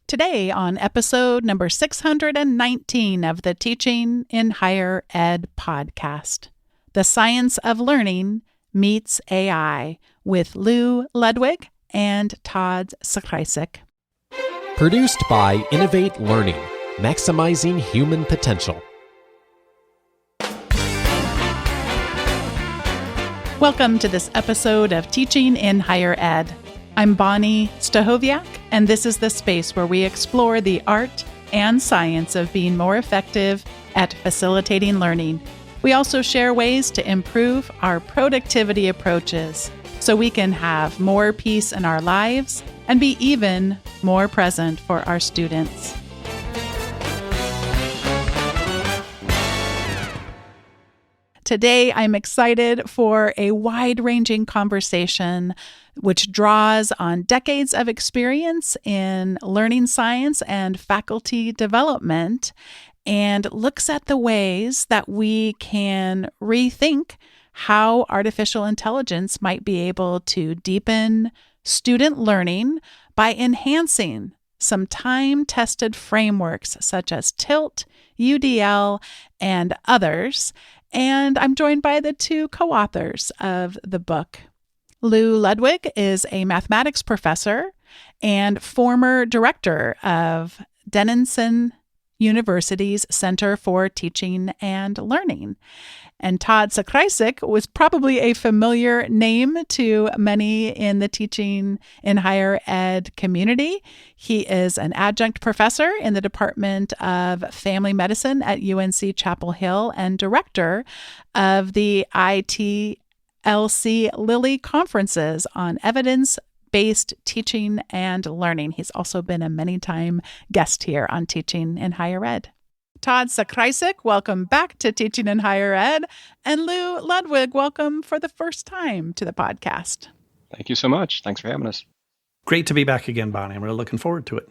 Today on episode number 619 of the Teaching in Higher Ed podcast, The Science of Learning Meets AI with Lew Ludwig and Todd Zakrajsek. Produced by Innovate Learning, maximizing human potential. Welcome to this episode of Teaching in Higher Ed. I'm Bonnie Stachowiak, and this is the space where we explore the art and science of being more effective at facilitating learning. We also share ways to improve our productivity approaches so we can have more peace in our lives and be even more present for our students. Today, I'm excited for a wide-ranging conversation which draws on decades of experience in learning science and faculty development and looks at the ways that we can rethink how artificial intelligence might be able to deepen student learning by enhancing some time-tested frameworks such as TILT, UDL, and others. And I'm joined by the two co-authors of the book. Lew Ludwig is a mathematics professor and former director of Denison University's Center for Teaching and Learning. And Todd Zakrajsek was probably a familiar name to many in the teaching in higher ed community. He is an adjunct professor in the Department of Family Medicine at UNC Chapel Hill and director of the ITLC Lilly conferences on evidence-based teaching and learning. He's also been a many-time guest here on Teaching in Higher Ed. Todd Zakrajsek, welcome back to Teaching in Higher Ed. And Lew Ludwig, welcome for the first time to the podcast. Thank you so much. Thanks for having us. Great to be back again, Bonnie. I'm really looking forward to it.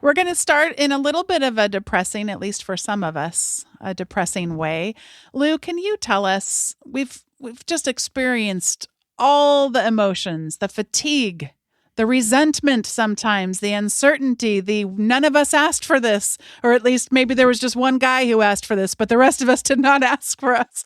We're going to start in a little bit of a depressing, at least for some of us, a depressing way. Lew, can you tell us, we've just experienced all the emotions, the fatigue, the resentment sometimes, the uncertainty, the none of us asked for this, or at least maybe there was just one guy who asked for this, but the rest of us did not ask for us.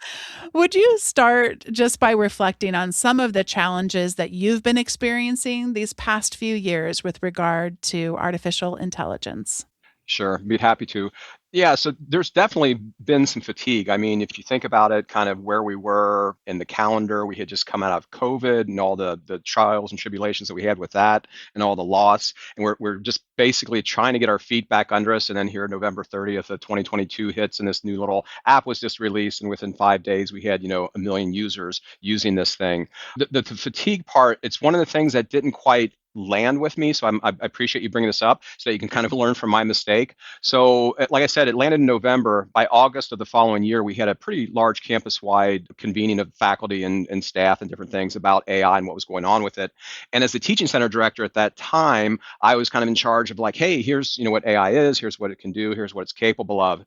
Would you start just by reflecting on some of the challenges that you've been experiencing these past few years with regard to artificial intelligence? Sure, be happy to. Yeah, so there's definitely been some fatigue. I mean, if you think about it, kind of where we were in the calendar, we had just come out of COVID and all the trials and tribulations that we had with that and all the loss. And we're just basically trying to get our feet back under us. And then here November 30th of 2022 hits and this new little app was just released. And within 5 days, we had, 1 million users using this thing. The fatigue part, it's one of the things that didn't quite land with me. So I appreciate you bringing this up so that you can kind of learn from my mistake. So like I said, it landed in November. By August of the following year, we had a pretty large campus-wide convening of faculty and staff and different things about AI and what was going on with it. And as the teaching center director at that time, I was kind of in charge of like, hey, here's what AI is, here's what it can do, here's what it's capable of.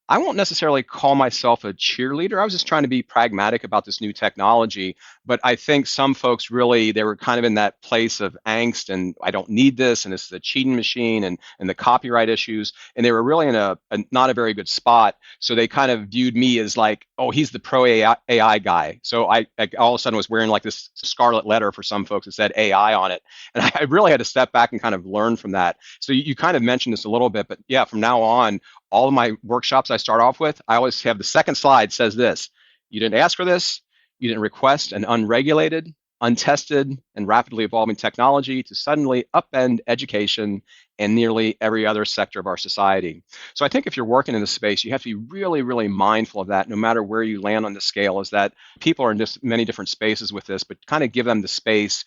I won't necessarily call myself a cheerleader. I was just trying to be pragmatic about this new technology. But I think some folks really, they were kind of in that place of angst and I don't need this and this is a cheating machine and the copyright issues. And they were really in a not a very good spot. So they kind of viewed me as like, oh, he's the pro AI guy. So I all of a sudden was wearing like this scarlet letter for some folks that said AI on it. And I really had to step back and kind of learn from that. So you kind of mentioned this a little bit, but yeah, from now on, all of my workshops I start off with, I always have the second slide says this: you didn't ask for this, you didn't request an unregulated, untested, and rapidly evolving technology to suddenly upend education and nearly every other sector of our society. So I think if you're working in this space, you have to be really, really mindful of that no matter where you land on the scale, is that people are in just many different spaces with this, but kind of give them the space,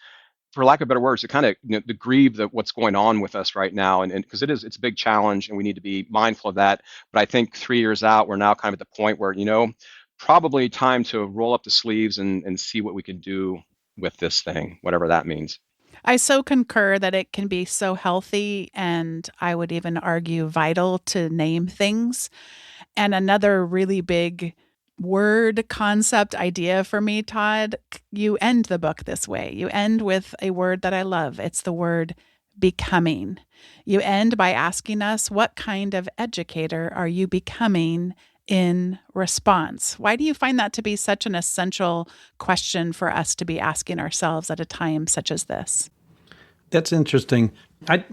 for lack of better words, to kind of to grieve what's going on with us right now, and because it's a big challenge, and we need to be mindful of that. But I think 3 years out, we're now kind of at the point where probably time to roll up the sleeves and see what we can do with this thing, whatever that means. I so concur that it can be so healthy, and I would even argue vital to name things. And another really big word concept idea for me, Todd, you end the book this way. You end with a word that I love. It's the word becoming. You end by asking us, what kind of educator are you becoming in response? Why do you find that to be such an essential question for us to be asking ourselves at a time such as this? That's interesting. I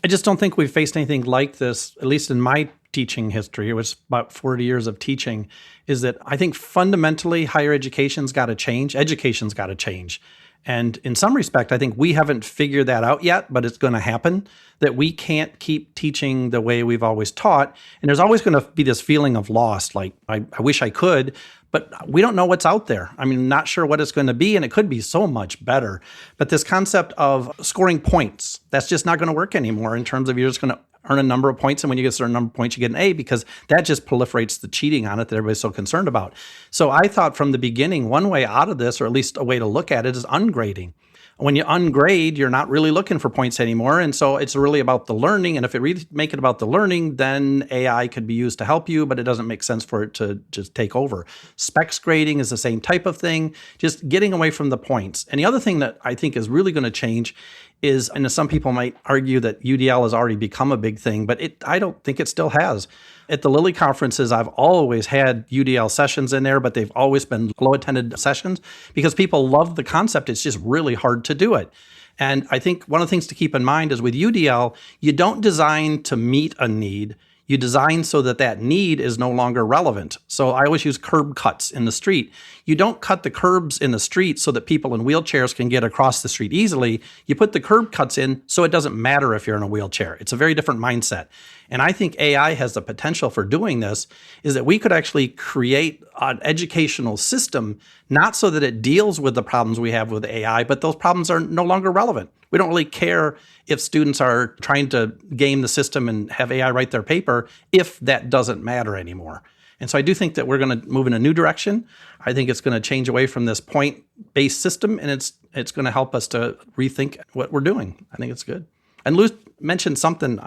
just don't think we've faced anything like this, at least in my teaching history. It was about 40 years of teaching, is that I think fundamentally higher education's got to change. Education's got to change. And in some respect, I think we haven't figured that out yet, but it's going to happen, that we can't keep teaching the way we've always taught. And there's always going to be this feeling of loss, like I wish I could, but we don't know what's out there. I mean, not sure what it's going to be, and it could be so much better. But this concept of scoring points, that's just not going to work anymore in terms of you're just going to earn a number of points, and when you get a certain number of points, you get an A, because that just proliferates the cheating on it that everybody's so concerned about. So I thought from the beginning, one way out of this, or at least a way to look at it, is ungrading. When you ungrade, you're not really looking for points anymore. And so it's really about the learning. And if it really make it about the learning, then AI could be used to help you, but it doesn't make sense for it to just take over. Specs grading is the same type of thing, just getting away from the points. And the other thing that I think is really going to change is, and some people might argue that UDL has already become a big thing, but I don't think it still has. At the Lilly conferences, I've always had UDL sessions in there, but they've always been low-attended sessions because people love the concept. It's just really hard to do it. And I think one of the things to keep in mind is with UDL, you don't design to meet a need. You design so that that need is no longer relevant. So I always use curb cuts in the street. You don't cut the curbs in the street so that people in wheelchairs can get across the street easily. You put the curb cuts in so it doesn't matter if you're in a wheelchair. It's a very different mindset. And I think AI has the potential for doing this, is that we could actually create an educational system, not so that it deals with the problems we have with AI, but those problems are no longer relevant. We don't really care if students are trying to game the system and have AI write their paper if that doesn't matter anymore. And so I do think that we're going to move in a new direction. I think it's going to change away from this point-based system, and it's going to help us to rethink what we're doing. I think it's good. And Lew mentioned something.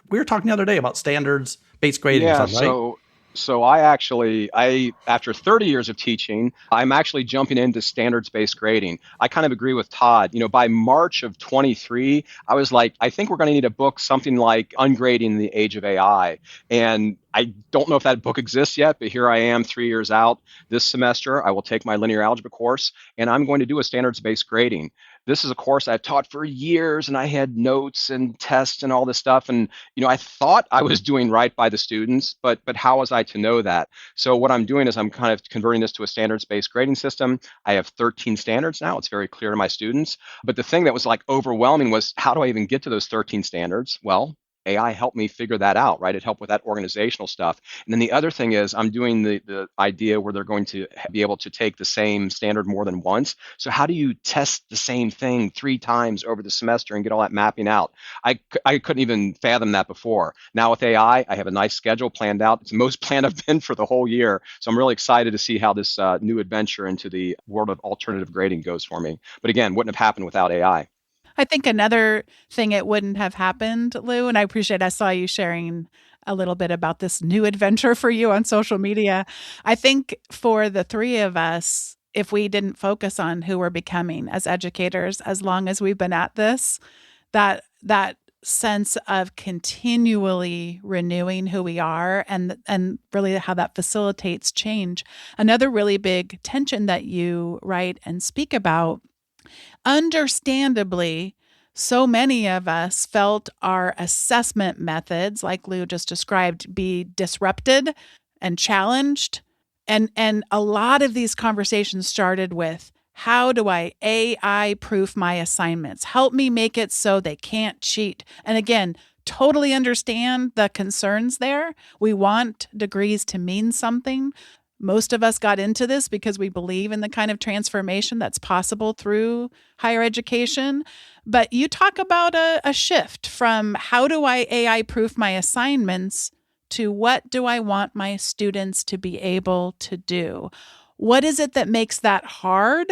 We were talking the other day about standards-based grading. Yeah, or something, right? So I after 30 years of teaching, I'm actually jumping into standards-based grading. I kind of agree with Todd. By March of 23, I was like, I think we're going to need a book, something like Ungrading the Age of AI. And I don't know if that book exists yet, but here I am 3 years out. This semester, I will take my linear algebra course, and I'm going to do a standards-based grading. This is a course I've taught for years, and I had notes and tests and all this stuff. And, I thought I was doing right by the students, but how was I to know that? So what I'm doing is I'm kind of converting this to a standards-based grading system. I have 13 standards now. It's very clear to my students. But the thing that was like overwhelming was, how do I even get to those 13 standards? Well, AI helped me figure that out, right? It helped with that organizational stuff. And then the other thing is I'm doing the idea where they're going to be able to take the same standard more than once. So how do you test the same thing 3 times over the semester and get all that mapping out? I couldn't even fathom that before. Now with AI, I have a nice schedule planned out. It's the most planned I've been for the whole year. So I'm really excited to see how this new adventure into the world of alternative grading goes for me. But again, wouldn't have happened without AI. I think another thing it wouldn't have happened, Lew, and I saw you sharing a little bit about this new adventure for you on social media. I think for the three of us, if we didn't focus on who we're becoming as educators, as long as we've been at this, that sense of continually renewing who we are and really how that facilitates change. Another really big tension that you write and speak about, understandably, so many of us felt our assessment methods, like Lew just described, be disrupted and challenged. And a lot of these conversations started with, how do I AI proof my assignments? Help me make it so they can't cheat. And again, totally understand the concerns there. We want degrees to mean something. Most of us got into this because we believe in the kind of transformation that's possible through higher education. But you talk about a shift from how do I AI proof my assignments to what do I want my students to be able to do? What is it that makes that hard?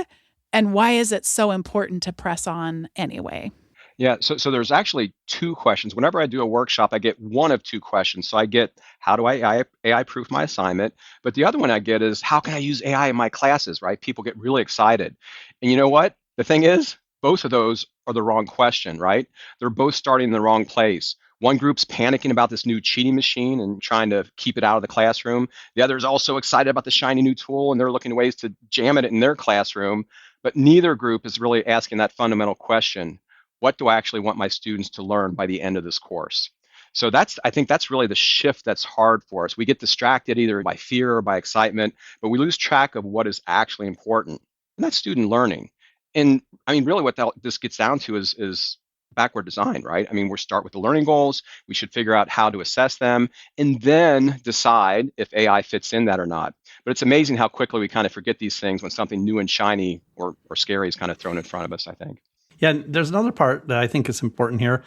And why is it so important to press on anyway? Yeah, so there's actually 2 questions. Whenever I do a workshop, I get one of 2 questions. So I get, how do I AI proof my assignment? But the other one I get is, how can I use AI in my classes, right? People get really excited. And you know what? The thing is, both of those are the wrong question, right? They're both starting in the wrong place. One group's panicking about this new cheating machine and trying to keep it out of the classroom. The other is also excited about the shiny new tool and they're looking at ways to jam it in their classroom. But neither group is really asking that fundamental question: what do I actually want my students to learn by the end of this course? So I think that's really the shift that's hard for us. We get distracted either by fear or by excitement, but we lose track of what is actually important, and that's student learning. And I mean, really, what this gets down to is backward design, right? I mean, we start with the learning goals. We should figure out how to assess them, and then decide if AI fits in that or not. But it's amazing how quickly we kind of forget these things when something new and shiny or scary is kind of thrown in front of us, I think. Yeah, there's another part that I think is important here.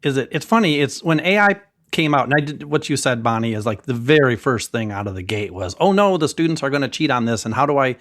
Is that it's funny, it's when AI came out, and I did what you said, Bonnie, is like the very first thing out of the gate was, oh no, the students are going to cheat on this. And how do I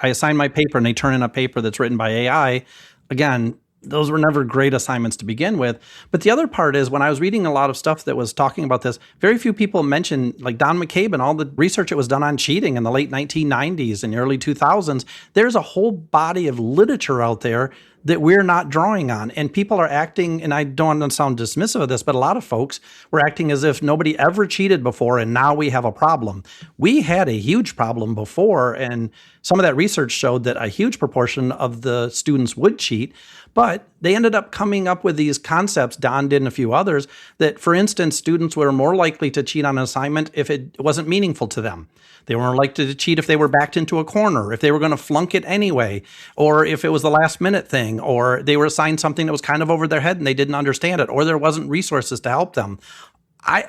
assign my paper and they turn in a paper that's written by AI. Again, those were never great assignments to begin with. But the other part is when I was reading a lot of stuff that was talking about this, very few people mentioned like Don McCabe and all the research that was done on cheating in the late 1990s and early 2000s. There's a whole body of literature out there that we're not drawing on. And people are acting, and I don't want to sound dismissive of this, but a lot of folks were acting as if nobody ever cheated before and now we have a problem. We had a huge problem before, and some of that research showed that a huge proportion of the students would cheat, but they ended up coming up with these concepts, Don did and a few others, that, for instance, students were more likely to cheat on an assignment if it wasn't meaningful to them. They were more likely to cheat if they were backed into a corner, if they were going to flunk it anyway, or if it was the last minute thing, or they were assigned something that was kind of over their head and they didn't understand it, or there wasn't resources to help them.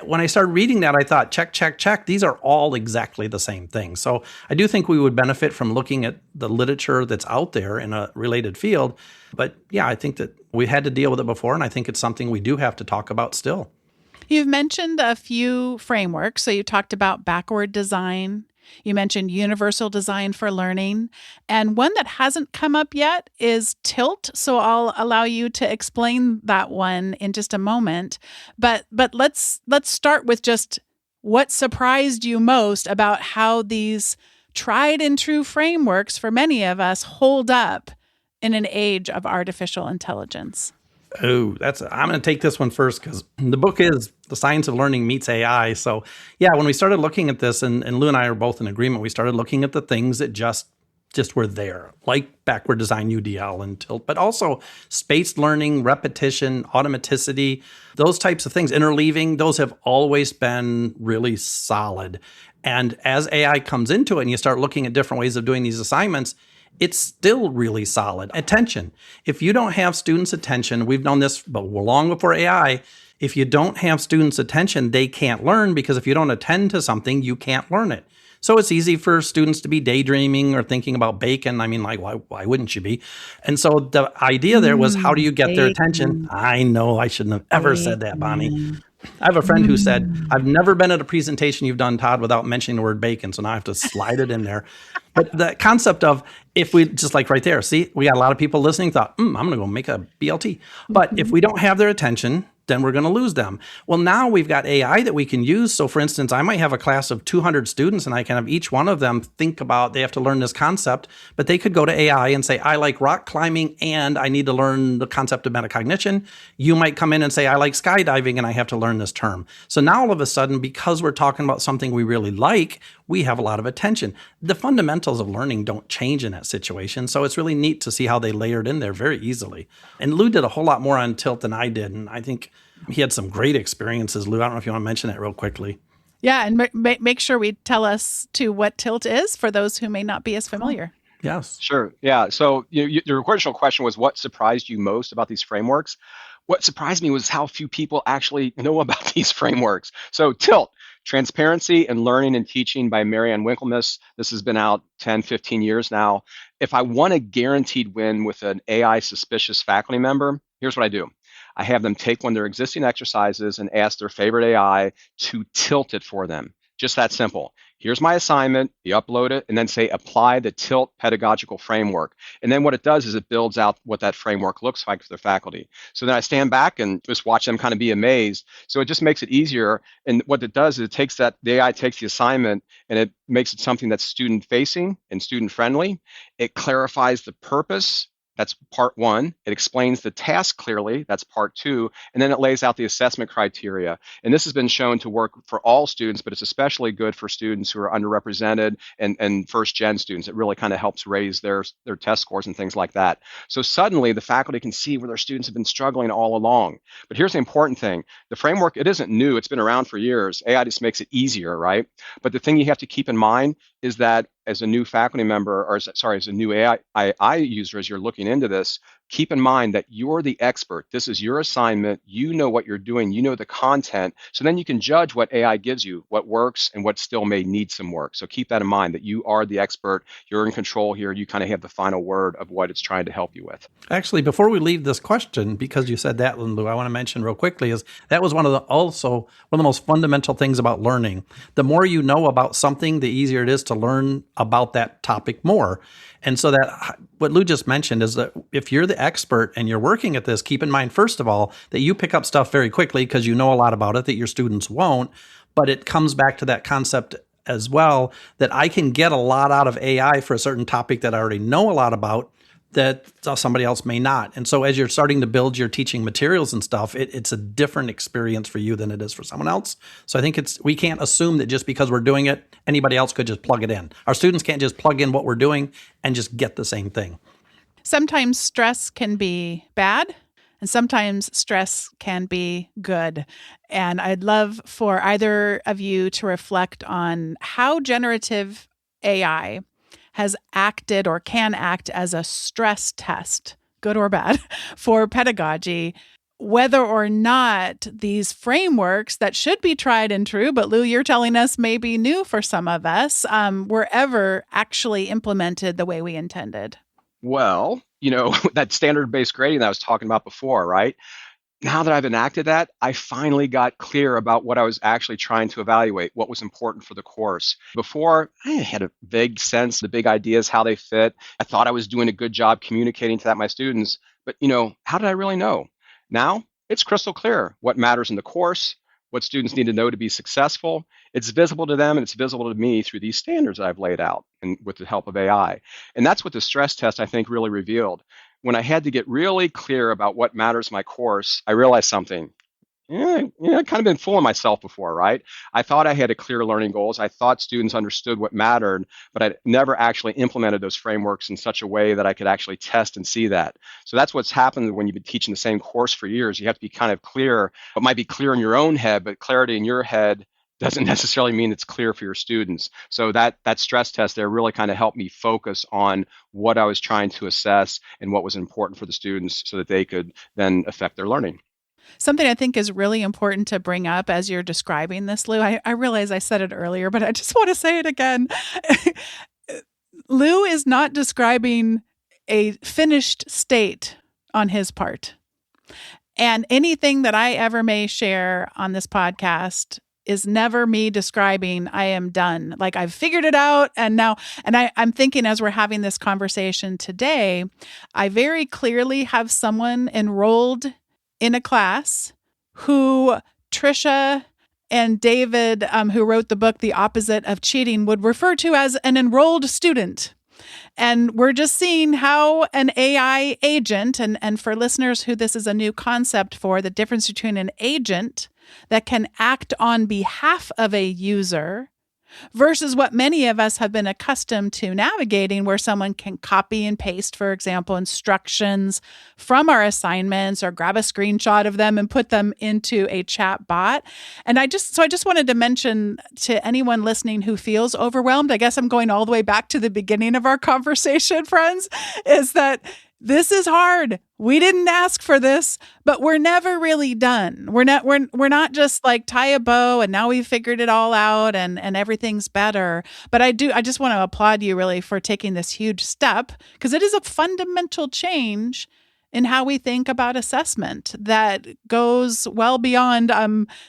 When I started reading that, I thought, check, check, check. These are all exactly the same thing. So I do think we would benefit from looking at the literature that's out there in a related field. But yeah, I think that we had to deal with it before, and I think it's something we do have to talk about still. You've mentioned a few frameworks. So you talked about backward design. You mentioned universal design for learning. And one that hasn't come up yet is tilt. So I'll allow you to explain that one in just a moment. But let's start with just what surprised you most about how these tried and true frameworks for many of us hold up in an age of artificial intelligence. Oh, I'm going to take this one first because the book is The Science of Learning Meets AI. So yeah, when we started looking at this, and Lew and I are both in agreement, we started looking at the things that just were there, like backward design, UDL, and tilt, but also spaced learning, repetition, automaticity, those types of things, interleaving, those have always been really solid. And as AI comes into it and you start looking at different ways of doing these assignments, it's still really solid. Attention. If you don't have students' attention, we've known this but long before AI, if you don't have students' attention, they can't learn, because if you don't attend to something, you can't learn it. So it's easy for students to be daydreaming or thinking about bacon. I mean, like, why wouldn't you be? And so the idea there was, how do you get their attention? I know I shouldn't have ever said that, Bonnie. I have a friend who said, I've never been at a presentation you've done, Todd, without mentioning the word bacon, so now I have to slide it in there. But the concept of, if we, just like right there, see, we got a lot of people listening, thought, I'm going to go make a BLT. But if we don't have their attention, then we're going to lose them. Well, now we've got AI that we can use. So for instance, I might have a class of 200 students and I can have each one of them think about, they have to learn this concept, but they could go to AI and say, I like rock climbing and I need to learn the concept of metacognition. You might come in and say, I like skydiving and I have to learn this term. So now all of a sudden, because we're talking about something we really like, we have a lot of attention. The fundamentals of learning don't change in that situation. So it's really neat to see how they layered in there very easily. And Lew did a whole lot more on tilt than I did. And I think he had some great experiences. Lew, I don't know if you want to mention that real quickly. Yeah, and make sure we tell us too what tilt is for those who may not be as familiar. Yes. Sure. Yeah. So your original question was, what surprised you most about these frameworks? What surprised me was how few people actually know about these frameworks. So tilt, Transparency in Learning and Teaching by Marianne Winklemas. This has been out 10, 15 years now. If I want a guaranteed win with an AI suspicious faculty member, here's what I do. I have them take one of their existing exercises and ask their favorite AI to tilt it for them. Just that simple. Here's my assignment, you upload it, and then say, apply the tilt pedagogical framework. And then what it does is it builds out what that framework looks like for their faculty. So then I stand back and just watch them kind of be amazed. So it just makes it easier. And what it does is the AI takes the assignment and it makes it something that's student facing and student friendly. It clarifies the purpose. That's part one. It explains the task clearly. That's part two. And then it lays out the assessment criteria. And this has been shown to work for all students, but it's especially good for students who are underrepresented and first-gen students. It really kind of helps raise their test scores and things like that. So suddenly the faculty can see where their students have been struggling all along. But here's the important thing. The framework, it isn't new. It's been around for years. AI just makes it easier, right? But the thing you have to keep in mind is that as a new faculty member, or sorry, as a new AI user, as you're looking into this, keep in mind that you're the expert. This is your assignment. You know what you're doing. You know the content. So then you can judge what AI gives you, what works and what still may need some work. So keep that in mind, that you are the expert. You're in control here. You kind of have the final word of what it's trying to help you with. Actually, before we leave this question, because you said that, Lou, I want to mention real quickly is that was one of the most fundamental things about learning. The more you know about something, the easier it is to learn about that topic more. And so that what Lou just mentioned is that if you're the expert and you're working at this, keep in mind, first of all, that you pick up stuff very quickly because you know a lot about it that your students won't. But it comes back to that concept as well that I can get a lot out of AI for a certain topic that I already know a lot about that somebody else may not. And so as you're starting to build your teaching materials and stuff, it's a different experience for you than it is for someone else. So I think we can't assume that just because we're doing it, anybody else could just plug it in. Our students can't just plug in what we're doing and just get the same thing. Sometimes stress can be bad, and sometimes stress can be good. And I'd love for either of you to reflect on how generative AI has acted or can act as a stress test, good or bad, for pedagogy, whether or not these frameworks that should be tried and true, but Lou, you're telling us may be new for some of us, were ever actually implemented the way we intended. Well, that standard-based grading that I was talking about before, right? Now that I've enacted that, I finally got clear about what I was actually trying to evaluate, what was important for the course. Before, I had a vague sense, the big ideas, how they fit. I thought I was doing a good job communicating to my students, but how did I really know? Now, it's crystal clear what matters in the course, what students need to know to be successful. It's visible to them and it's visible to me through these standards I've laid out and with the help of AI. And that's what the stress test, I think, really revealed. When I had to get really clear about what matters in my course, I realized something. I've kind of been fooling myself before, right? I thought I had clear learning goals. I thought students understood what mattered, but I never actually implemented those frameworks in such a way that I could actually test and see that. So that's what's happened when you've been teaching the same course for years. You have to be kind of clear. It might be clear in your own head, but clarity in your head doesn't necessarily mean it's clear for your students. So that stress test there really kind of helped me focus on what I was trying to assess and what was important for the students so that they could then affect their learning. Something I think is really important to bring up as you're describing this, Lou, I realize I said it earlier, but I just want to say it again. Lou is not describing a finished state on his part. And anything that I ever may share on this podcast is never me describing I am done. Like I've figured it out and now, I'm thinking as we're having this conversation today, I very clearly have someone enrolled in a class who Trisha and David, who wrote the book, The Opposite of Cheating, would refer to as an enrolled student. And we're just seeing how an AI agent, and for listeners who this is a new concept for, the difference between an agent that can act on behalf of a user versus what many of us have been accustomed to navigating, where someone can copy and paste, for example, instructions from our assignments or grab a screenshot of them and put them into a chat bot. And I just wanted to mention to anyone listening who feels overwhelmed, I guess I'm going all the way back to the beginning of our conversation, friends, is that this is hard. We didn't ask for this, but we're never really done. We're not just like tie a bow and now we've figured it all out and everything's better. But I just want to applaud you really for taking this huge step, because it is a fundamental change in how we think about assessment that goes well beyond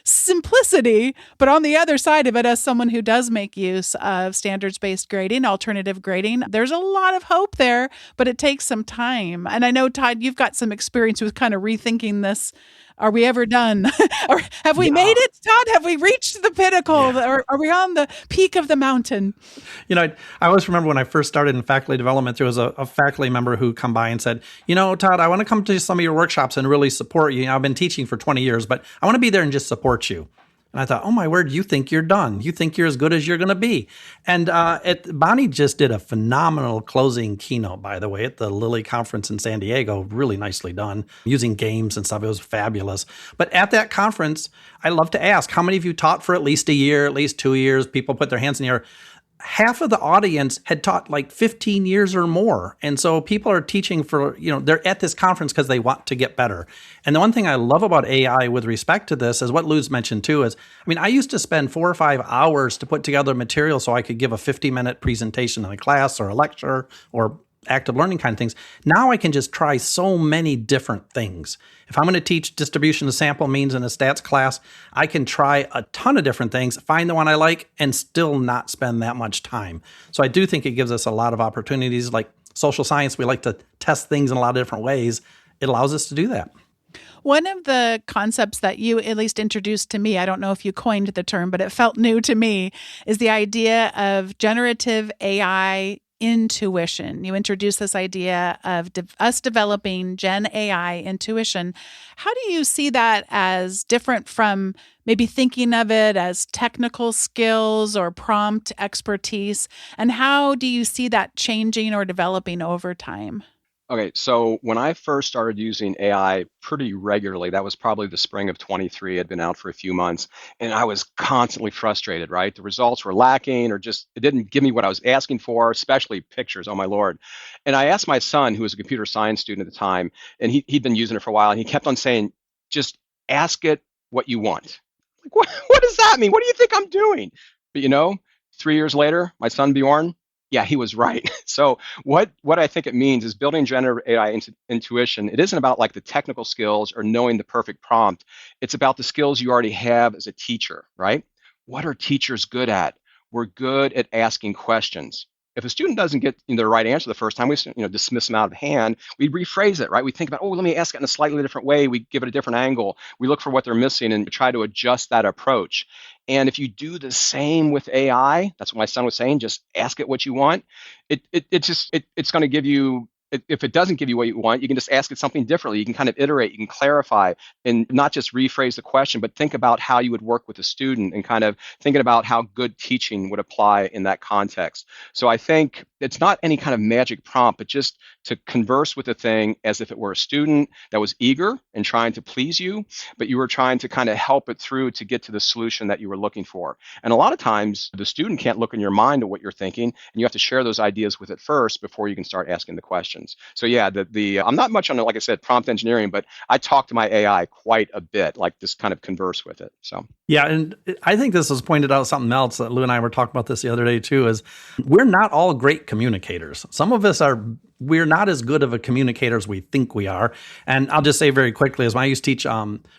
simplicity. But on the other side of it, as someone who does make use of standards-based grading, alternative grading, there's a lot of hope there, but it takes some time. And I know, Todd, you've got some experience with kind of rethinking this Are we ever done? Or have we made it, Todd? Have we reached the pinnacle? Or are we on the peak of the mountain? I always remember when I first started in faculty development, there was a faculty member who come by and said, Todd, I want to come to some of your workshops and really support you. I've been teaching for 20 years, but I want to be there and just support you. And I thought, oh my word, you think you're done. You think you're as good as you're going to be. And Bonnie just did a phenomenal closing keynote, by the way, at the Lilly conference in San Diego. Really nicely done, using games and stuff. It was fabulous. But at that conference, I love to ask, how many of you taught for at least a year, at least 2 years? People put their hands in the air. Half of the audience had taught like 15 years or more. And so people are teaching for, they're at this conference because they want to get better. And the one thing I love about AI with respect to this is what Lew's mentioned too is, I used to spend 4 or 5 hours to put together material so I could give a 50-minute presentation in a class or a lecture or active learning kind of things. Now I can just try so many different things. If I'm going to teach distribution of sample means in a stats class, I can try a ton of different things, find the one I like, and still not spend that much time. So I do think it gives us a lot of opportunities. Like social science, we like to test things in a lot of different ways. It allows us to do that. One of the concepts that you at least introduced to me, I don't know if you coined the term, but it felt new to me, is the idea of generative AI intuition. You introduced this idea of us developing Gen AI intuition. How do you see that as different from maybe thinking of it as technical skills or prompt expertise? And how do you see that changing or developing over time? Okay, so when I first started using AI pretty regularly, that was probably the spring of 23, had been out for a few months, and I was constantly frustrated, right? The results were lacking or just, it didn't give me what I was asking for, especially pictures, oh my Lord. And I asked my son, who was a computer science student at the time, and he'd been using it for a while, and he kept on saying, just ask it what you want. Like, what does that mean? What do you think I'm doing? But 3 years later, my son Bjorn, yeah, he was right. So what I think it means is building generative AI intuition. It isn't about like the technical skills or knowing the perfect prompt. It's about the skills you already have as a teacher, right? What are teachers good at? We're good at asking questions. If a student doesn't get the right answer the first time, we dismiss them out of hand. We rephrase it, right? We think about, let me ask it in a slightly different way. We give it a different angle. We look for what they're missing and try to adjust that approach. And if you do the same with AI, that's what my son was saying, just ask it what you want. It's going to give you, if it doesn't give you what you want, you can just ask it something differently. You can kind of iterate, you can clarify, and not just rephrase the question, but think about how you would work with a student and kind of thinking about how good teaching would apply in that context. So I think it's not any kind of magic prompt, but just to converse with the thing as if it were a student that was eager and trying to please you, but you were trying to kind of help it through to get to the solution that you were looking for. And a lot of times the student can't look in your mind at what you're thinking, and you have to share those ideas with it first before you can start asking the questions. So yeah, I'm not much on, like I said, prompt engineering, but I talk to my AI quite a bit, like just kind of converse with it. So yeah, and I think this has pointed out something else that Lew and I were talking about this the other day too, is we're not all great communicators. Some of us we're not as good of a communicator as we think we are. And I'll just say very quickly, as when I used to teach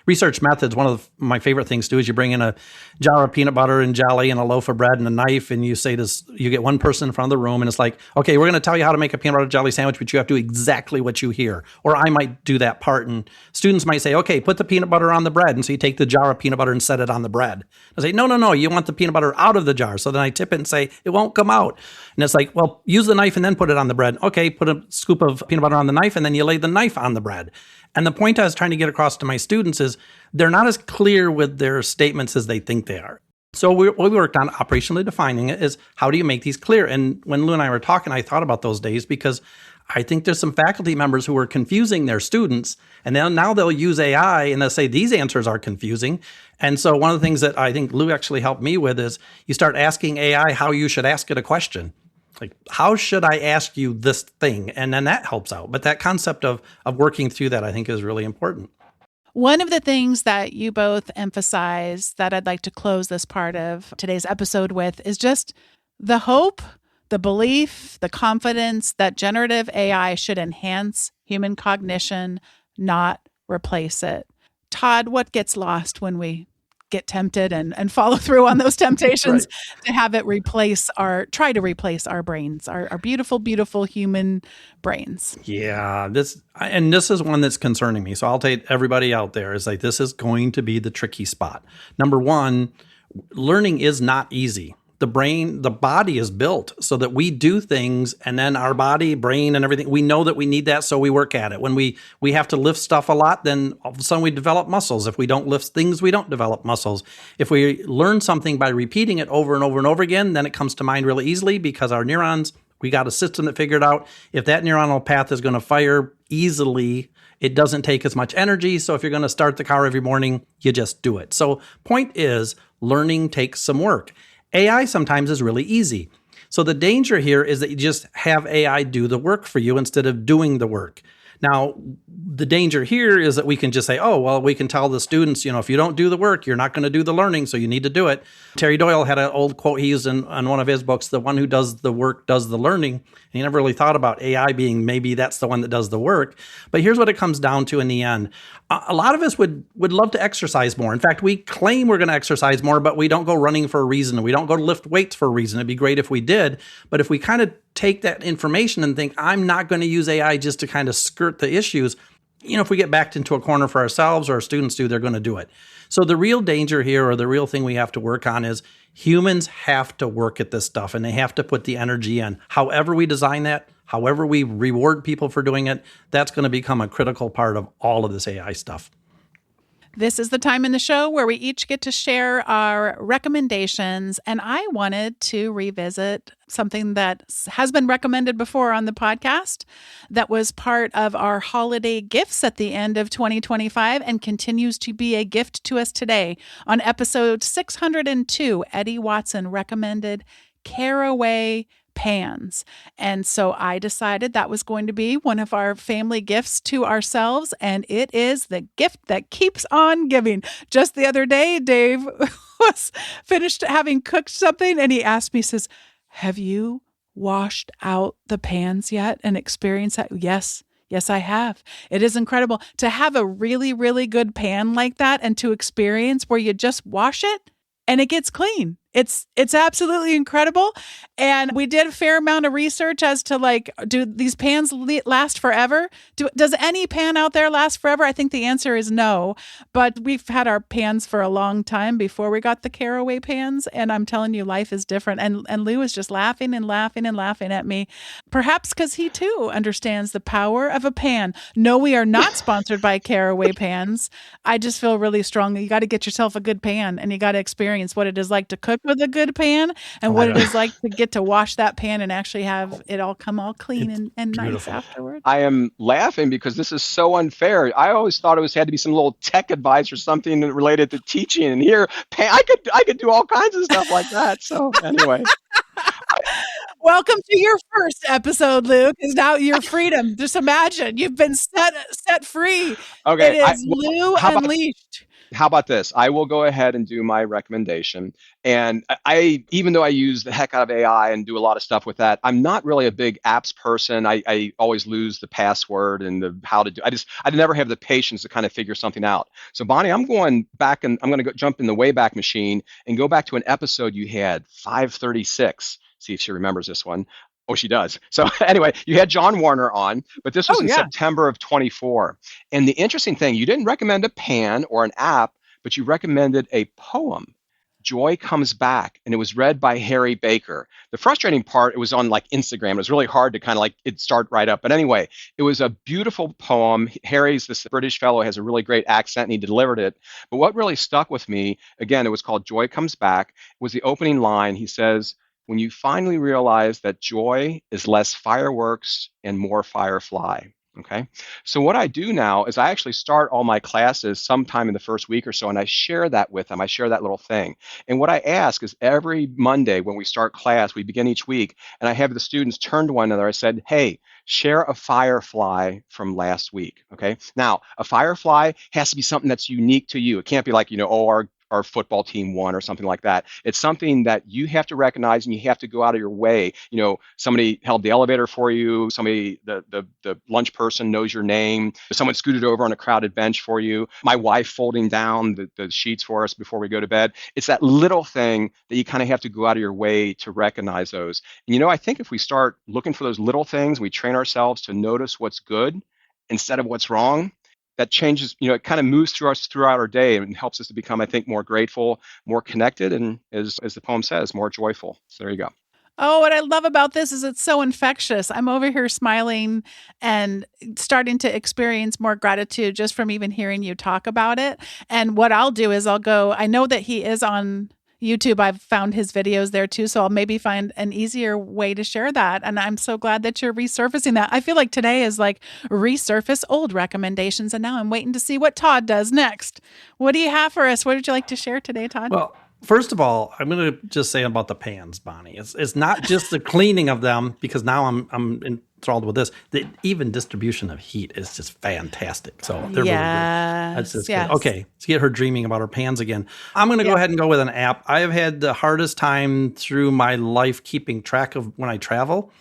research methods, one of my favorite things to do is you bring in a jar of peanut butter and jelly and a loaf of bread and a knife, and you say this, you get one person in front of the room, and it's like, okay, we're going to tell you how to make a peanut butter jelly sandwich, but you have to do exactly what you hear. Or I might do that part, and students might say, okay, put the peanut butter on the bread. And so you take the jar of peanut butter and set it on the bread. I say, no, you want the peanut butter out of the jar. So then I tip it and say, it won't come out. And it's like, well, use the knife and then put it on the bread. Okay, put a scoop of peanut butter on the knife, and then you lay the knife on the bread. And the point I was trying to get across to my students is they're not as clear with their statements as they think they are. So what we worked on operationally defining it is, how do you make these clear? And when Lew and I were talking, I thought about those days, because I think there's some faculty members who are confusing their students, and now they'll use AI and they'll say these answers are confusing. And so one of the things that I think Lew actually helped me with is you start asking AI how you should ask it a question. Like, how should I ask you this thing? And then that helps out. But that concept of working through that, I think, is really important. One of the things that you both emphasize that I'd like to close this part of today's episode with is just the hope, the belief, the confidence that generative AI should enhance human cognition, not replace it. Todd, what gets lost when we get tempted and follow through on those temptations Right. to have it try to replace our brains, our beautiful, beautiful human brains. Yeah, this is one that's concerning me. So I'll take everybody out there is like, this is going to be the tricky spot. Number one, learning is not easy. The body is built so that we do things, and then our body, brain, and everything, we know that we need that, so we work at it. When we have to lift stuff a lot, then all of a sudden we develop muscles. If we don't lift things, we don't develop muscles. If we learn something by repeating it over and over and over again, then it comes to mind really easily because our neurons, we got a system that figured out if that neuronal path is going to fire easily, it doesn't take as much energy. So if you're going to start the car every morning, you just do it. So point is, learning takes some work. AI sometimes is really easy. So the danger here is that you just have AI do the work for you instead of doing the work. Now, the danger here is that we can just say, oh, well, we can tell the students, if you don't do the work, you're not going to do the learning, so you need to do it. Terry Doyle had an old quote he used in one of his books, the one who does the work does the learning. And he never really thought about AI being maybe that's the one that does the work. But here's what it comes down to in the end. A lot of us would love to exercise more. In fact, we claim we're going to exercise more, but we don't go running for a reason. We don't go to lift weights for a reason. It'd be great if we did. But if we kind of take that information and think, I'm not going to use AI just to kind of skirt the issues, if we get backed into a corner for ourselves or our students do, they're going to do it. So the real danger here, or the real thing we have to work on, is humans have to work at this stuff and they have to put the energy in. However we design that, however we reward people for doing it, that's going to become a critical part of all of this AI stuff. This is the time in the show where we each get to share our recommendations. And I wanted to revisit something that has been recommended before on the podcast that was part of our holiday gifts at the end of 2025 and continues to be a gift to us today. On episode 602, Eddie Watson recommended Caraway pans. And so I decided that was going to be one of our family gifts to ourselves. And it is the gift that keeps on giving. Just the other day, Dave was finished having cooked something and he asked me, says, have you washed out the pans yet and experienced that? Yes, I have. It is incredible to have a really, really good pan like that and to experience where you just wash it and it gets clean. It's absolutely incredible. And we did a fair amount of research as to do these pans last forever? Does any pan out there last forever? I think the answer is no. But we've had our pans for a long time before we got the Caraway pans. And I'm telling you, life is different. And Lew is just laughing and laughing and laughing at me. Perhaps because he too understands the power of a pan. No, we are not sponsored by Caraway pans. I just feel really strongly you got to get yourself a good pan and you got to experience what it is like to cook with a good pan and what it is like to get to wash that pan and actually have it all come all clean and nice afterwards. I am laughing because this is so unfair. I always thought it had to be some little tech advice or something related to teaching, and here I could do all kinds of stuff like that. So anyway. Welcome to your first episode, Luke. Is now your freedom. Just imagine you've been set free. Okay, it is Lew Unleashed. How about this? I will go ahead and do my recommendation. And I, even though I use the heck out of AI and do a lot of stuff with that, I'm not really a big apps person. I always lose the password and the how to do. I never have the patience to kind of figure something out. So Bonnie, I'm going back and I'm going to jump in the Wayback Machine and go back to an episode you had, 536. See if she remembers this one. Oh, she does. So anyway, you had John Warner on, but this was in September of 24. And the interesting thing, you didn't recommend a pan or an app, but you recommended a poem, Joy Comes Back, and it was read by Harry Baker. The frustrating part, it was on Instagram. It was really hard to kind of it start right up. But anyway, it was a beautiful poem. Harry's this British fellow, has a really great accent, and he delivered it. But what really stuck with me, again, it was called Joy Comes Back, was the opening line. He says, when you finally realize that joy is less fireworks and more firefly. Okay. So what I do now is I actually start all my classes sometime in the first week or so, and I share that with them. I share that little thing. And what I ask is every Monday when we start class, we begin each week, and I have the students turn to one another. I said, hey, share a firefly from last week. Okay. Now, a firefly has to be something that's unique to you. It can't be our our football team won or something like that. It's something that you have to recognize and you have to go out of your way. Somebody held the elevator for you, somebody, the lunch person knows your name, someone scooted over on a crowded bench for you, my wife folding down the sheets for us before we go to bed. It's that little thing that you kind of have to go out of your way to recognize those. And I think if we start looking for those little things, we train ourselves to notice what's good instead of what's wrong, that changes, it kind of moves through us throughout our day and helps us to become, I think, more grateful, more connected, and as the poem says, more joyful. So there you go. Oh, what I love about this is it's so infectious. I'm over here smiling and starting to experience more gratitude just from even hearing you talk about it. And what I'll do is I know that he is on YouTube. I've found his videos there too. So I'll maybe find an easier way to share that. And I'm so glad that you're resurfacing that. I feel like today is like resurface old recommendations. And now I'm waiting to see what Todd does next. What do you have for us? What would you like to share today, Todd? Well, first of all, I'm going to just say about the pans, Bonnie. It's not just the cleaning of them, because now I'm enthralled with this. The even distribution of heat is just fantastic. So they're really good. That's just good. Okay, let's get her dreaming about her pans again. I'm going to go ahead and go with an app. I have had the hardest time through my life keeping track of when I travel.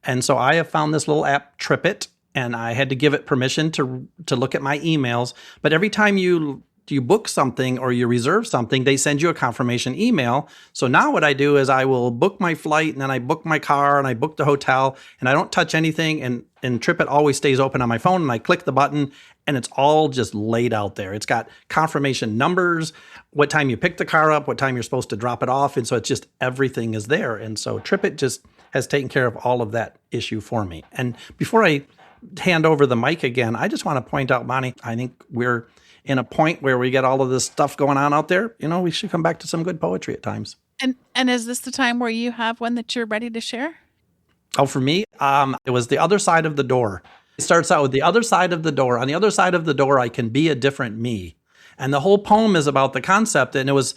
And so I have found this little app, TripIt, and I had to give it permission to look at my emails. But every time you book something or you reserve something, they send you a confirmation email. So now what I do is I will book my flight, and then I book my car, and I book the hotel, and I don't touch anything. And TripIt always stays open on my phone, and I click the button, and it's all just laid out there. It's got confirmation numbers, what time you pick the car up, what time you're supposed to drop it off. And so it's just everything is there. And so TripIt just has taken care of all of that issue for me. And before I hand over the mic again, I just want to point out, Bonnie, I think we're in a point where we get all of this stuff going on out there. We should come back to some good poetry at times. And is this the time where you have one that you're ready to share? Oh, for me, it was The Other Side of the Door. It starts out with the other side of the door. On the other side of the door, I can be a different me. And the whole poem is about the concept. And it was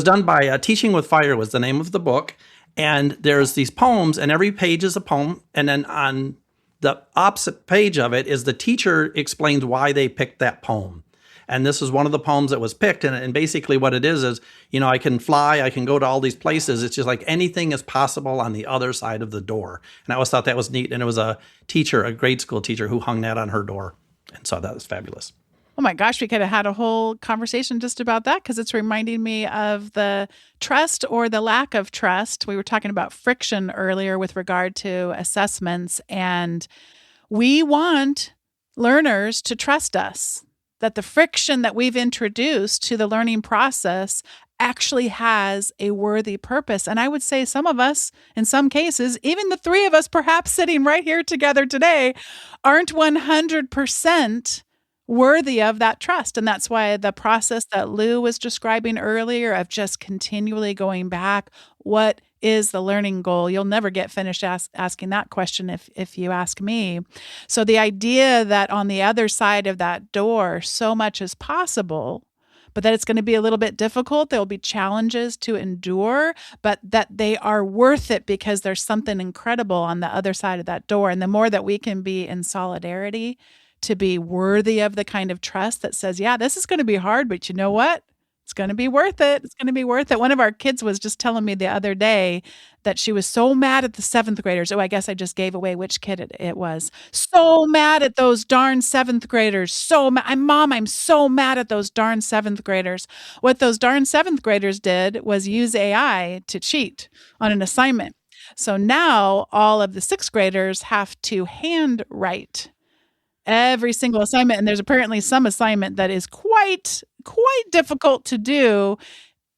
done by Teaching with Fire was the name of the book. And there's these poems, and every page is a poem. And then on the opposite page of it is the teacher explains why they picked that poem. And this is one of the poems that was picked. And basically what it is, I can fly, I can go to all these places. It's just like anything is possible on the other side of the door. And I always thought that was neat. And it was a teacher, a grade school teacher, who hung that on her door. And so that was fabulous. Oh my gosh, we could have had a whole conversation just about that, because it's reminding me of the trust or the lack of trust. We were talking about friction earlier with regard to assessments, and we want learners to trust us, that the friction that we've introduced to the learning process actually has a worthy purpose. And I would say some of us, in some cases, even the three of us perhaps sitting right here together today, aren't 100% worthy of that trust. And that's why the process that Lew was describing earlier of just continually going back, what is the learning goal? You'll never get finished asking that question if you ask me. So the idea that on the other side of that door, so much is possible, but that it's going to be a little bit difficult. There will be challenges to endure, but that they are worth it because there's something incredible on the other side of that door. And the more that we can be in solidarity to be worthy of the kind of trust that says, yeah, this is going to be hard, but you know what? It's going to be worth it. It's going to be worth it. One of our kids was just telling me the other day that she was so mad at the 7th graders. Oh, I guess I just gave away which kid it was. So mad at those darn 7th graders. So mad. Mom, I'm so mad at those darn 7th graders. What those darn 7th graders did was use AI to cheat on an assignment. So now all of the 6th graders have to handwrite every single assignment. And there's apparently some assignment that is quite difficult to do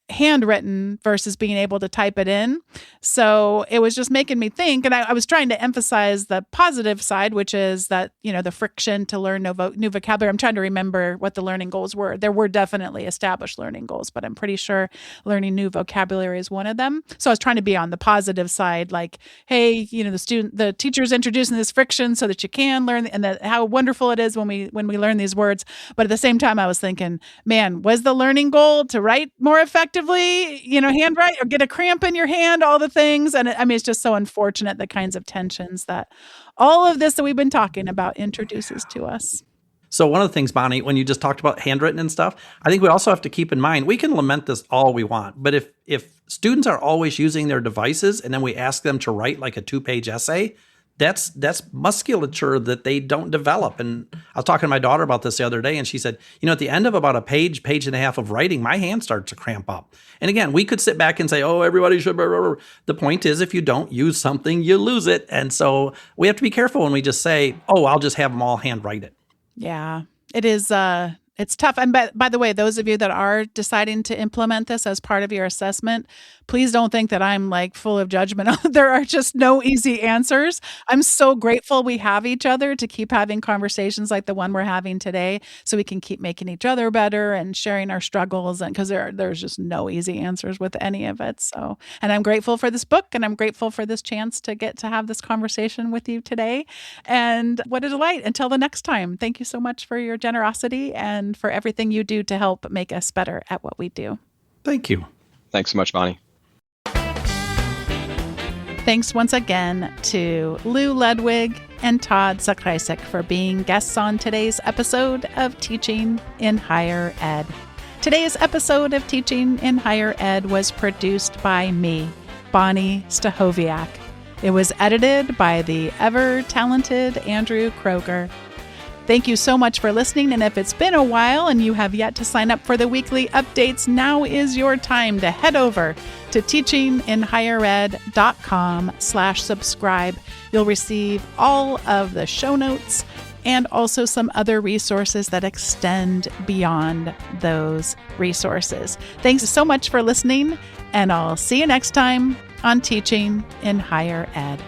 handwritten versus being able to type it in. So it was just making me think, and I was trying to emphasize the positive side, which is that, the friction to learn new vocabulary. I'm trying to remember what the learning goals were. There were definitely established learning goals, but I'm pretty sure learning new vocabulary is one of them. So I was trying to be on the positive side, like, hey, the teacher's introducing this friction so that you can learn, and that how wonderful it is when we learn these words. But at the same time, I was thinking, man, was the learning goal to write more effectively, handwrite, or get a cramp in your hand, all the things. And it's just so unfortunate, the kinds of tensions that all of this that we've been talking about introduces to us. So one of the things, Bonnie, when you just talked about handwritten and stuff, I think we also have to keep in mind, we can lament this all we want, but if students are always using their devices and then we ask them to write like a 2-page essay, that's musculature that they don't develop. And I was talking to my daughter about this the other day, and she said, at the end of about a page and a half of writing, my hand starts to cramp up. And again, we could sit back and say, oh, everybody should. Blah, blah, blah. The point is, if you don't use something, you lose it. And so we have to be careful when we just say, oh, I'll just have them all handwrite it. Yeah, it is. It's tough. And by the way, those of you that are deciding to implement this as part of your assessment, please don't think that I'm like full of judgment. There are just no easy answers. I'm so grateful we have each other to keep having conversations like the one we're having today, so we can keep making each other better and sharing our struggles. And because there's just no easy answers with any of it. So, and I'm grateful for this book, and I'm grateful for this chance to get to have this conversation with you today. And what a delight. Until the next time, thank you so much for your generosity and for everything you do to help make us better at what we do. Thank you. Thanks so much, Bonnie. Thanks once again to Lew Ludwig and Todd Zakrajsek for being guests on today's episode of Teaching in Higher Ed. Today's episode of Teaching in Higher Ed was produced by me, Bonnie Stachowiak. It was edited by the ever-talented Andrew Kroger. Thank you so much for listening, and if it's been a while and you have yet to sign up for the weekly updates, now is your time to head over to teachinginhighered.com/subscribe. You'll receive all of the show notes and also some other resources that extend beyond those resources. Thanks so much for listening, and I'll see you next time on Teaching in Higher Ed.